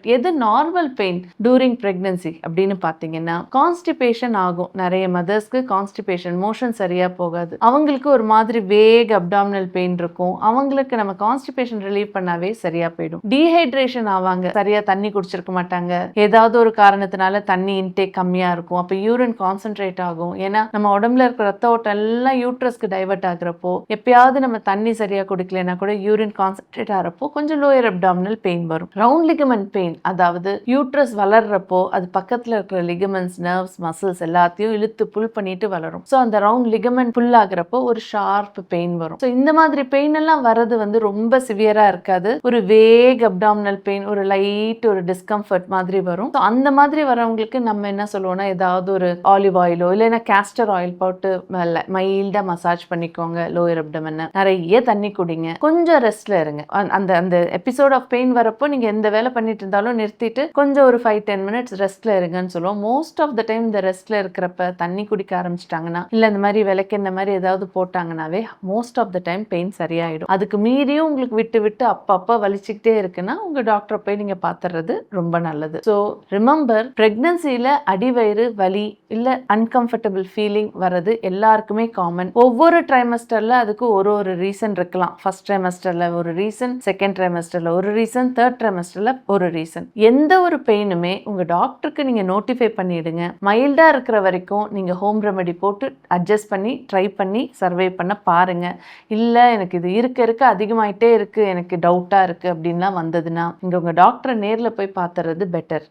எது normal pain touring pregnancy அப்படின்னு பார்த்தீங்கன்னா கான்ஸ்டிபேஷன் ஆகும். நிறைய மதர்ஸ்க்கு கான்ஸ்டிபேஷன், மோஷன் சரியா போகாது, அவங்களுக்கு ஒரு மாதிரி வேக் அப்டாமினல் பெயின் இருக்கும். அவங்களுக்கு நம்ம கான்ஸ்டிபேஷன் ரிலீவ் பண்ணாவே சரியா போயிடும். டீஹைட்ரேஷன் ஆவாங்க, சரியா தண்ணி குடிச்சிருக்க மாட்டாங்க, ஏதாவது ஒரு காரணத்தினால தண்ணி இன்டேக் கம்மியா இருக்கும், அப்போ யூரின் கான்சென்ட்ரேட் ஆகும். ஏன்னா நம்ம உடம்புல இருக்கிற ரத்த ஓட்டம் எல்லாம் யூட்ரஸ்க்கு டைவர்ட் ஆகுறப்போ, எப்பயாவது நம்ம தண்ணி சரியா குடிக்கலனா கூட யூரின் கான்சென்ட்ரேட் ஆகிறப்போ கொஞ்சம் லோயர் அப்டாமினல் பெயின் வரும். ரவுண்ட் லிகமெண்ட் பெயின், அதாவது யூட்ரஸ் வளர்றப்போ அது பக்கத்துல இருக்கிற லிகமெண்ட்ஸ், நர்வ்ஸ், மசில்ஸ் எல்லாத்தையும் இழுத்து புல் பண்ணிட்டு வளரும். ஸோ அந்த ரவுண்ட் லிகமெண்ட் புல் ஆகுறப்போ ஒரு ஷார்ப் பெயின் வரும். ஸோ இந்த மாதிரி பெயின் எல்லாம் வரது ரொம்ப சிவியரா இருக்காது. ஒரு வேக் அப்டாமினல் பெயின், ஒரு லைட் ஒரு டிஸ்கம்ஃபர்ட் மாதிரி வரும். ஸோ அந்த மாதிரி வரவங்களுக்கு நம்ம என்ன சொல்லுவோம்னா, ஏதாவது ஒரு ஆலிவ் ஆயிலோ இல்லைன்னா கேஸ்டர் ஆயில் போட்டு மைல்டா மசாஜ் பண்ணிக்கோங்க லோயர் அப்டமன். நிறைய தண்ணி குடிங்க, கொஞ்சம் ரெஸ்ட்ல இருங்க. அந்த அந்த எபிசோட் ஆஃப் பெயின் வரப்போ நீங்க எந்த வேலை பண்ணிட்டு இருந்தாலும் நிறுத்திட்டு கொஞ்சம் ஒரு 5-10 மினிட்ஸ் ரெஸ்ட்ல இருங்கன்னு சொல்லுவோம். மோஸ்ட் ஆஃப் த டைம் இந்த ரெஸ்ட்ல இருக்கிறப்ப தண்ணி குடிக்க ஆரம்பிச்சிட்டாங்கன்னா, இல்ல இந்த மாதிரி விளக்கெண்ணெய் மாதிரி ஏதாவது போட்டாங்கன்னாவே most of the time pain சரியாயிடும். அதுக்கு மீறியும் உங்களுக்கு விட்டு விட்டு அப்பப்ப வலிச்சுக்கிட்டே இருக்குன்னா உங்க டாக்டரை போய் நீங்க பாத்துறது ரொம்ப நல்லது. ஸோ ரிமெம்பர், பிரெக்னன்சில அடிவயிறு வலி இல்ல அன்கம்ஃபர்டபிள் ஃபீலிங் வர்றது எல்லாருக்குமே காமன். ஒவ்வொரு ட்ரைமஸ்டர்ல அதுக்கு ஒரு ஒரு ரீசன் இருக்கலாம். ஃபர்ஸ்ட் ட்ரைமஸ்டர்ல ஒரு ரீசன், செகண்ட் ட்ரைமஸ்டர்ல ஒரு ரீசன், தேர்ட் ட்ரைமஸ்டர்ல ஒரு ரீசன். எந்த ஒரு பெயினுமே உங்க டாக்டருக்கு நீங்க நோட்டிஃபை பண்ணிடுங்க. மைல்டா இருக்கிற வரைக்கும் நீங்க ஹோம் ரெமெடி போட்டு அட்ஜஸ்ட் பண்ணி ட்ரை பண்ணி சர்வை பண்ண பாருங்க. இல்ல எனக்கு இது இருக்க அதிகமாயிட்டே இருக்கு, எனக்கு டவுட்டா இருக்கு அப்படின்லாம் வந்ததுன்னா நீங்க உங்க டாக்டரை நேர்ல போய் பாத்துறது பெட்டர்.